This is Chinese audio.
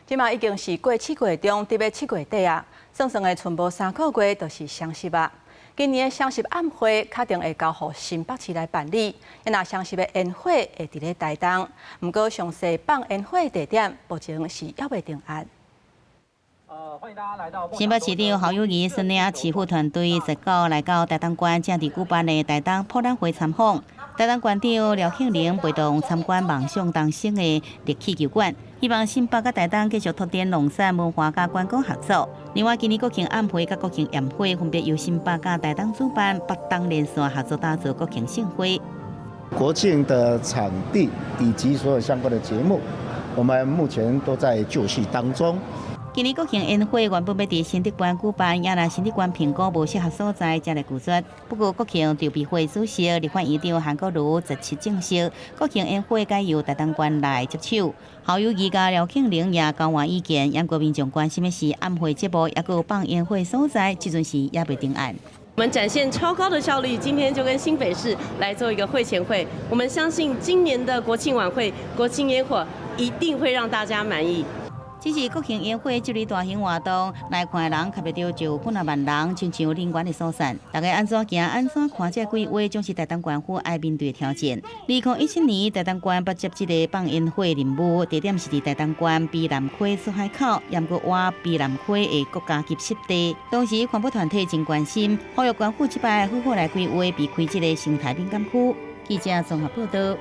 即馬已經是過7月中，佇要7月底啊，算算的剩無3個月，就是雙十啊。今年的雙十晚會確定會交予新北市來辦理，那雙十的煙火會佇咧台東，不過詳細放煙火的地點，目前是還未定案。歡迎大家來到新北市長侯友宜率領市府團隊19號來到台東縣正佇舉辦的台東博覽會參訪。台東縣長廖慶鈴陪同參觀夢想東升的熱氣球館，希望新北甲台東繼續拓展農產文化甲觀光合作。另外，今年國慶晚會甲國慶宴會分別由新北甲台東主辦，北東連線合作打造國慶盛會。國慶的場地以及所有相關的節目，我們目前都在就緒當中。今年國慶宴會原本要佇新竹縣舉辦，也若新竹縣評估無適合所在，才來拒絕。不過國慶籌備會主席立法院長韓國瑜17證實，國慶宴會該由台東縣來接手。侯友宜甲廖慶鈴也交換意見，讓國民眾關心的是晚會節目，也閣有放煙火所在，這陣時也未定案。我們展現超高的效率，今天就跟新北市來做一個會前會。我們相信今年的國慶晚會、國慶煙火一定會讓大家滿意。只是國慶煙火這類大型活動，來看的人卻袂着就幾萬人，親像人員的疏散。大家安怎行、安怎看這規劃，將是台東縣府愛面對的挑戰。2017年，台東縣不接這個放煙火任務，地點是在台東縣卑南溪出海口，鹽閣灣卑南溪的國家級濕地。當時環保團體真關心，呼籲縣府這擺好好來規劃，避開這個生態敏感區。記者綜合報道。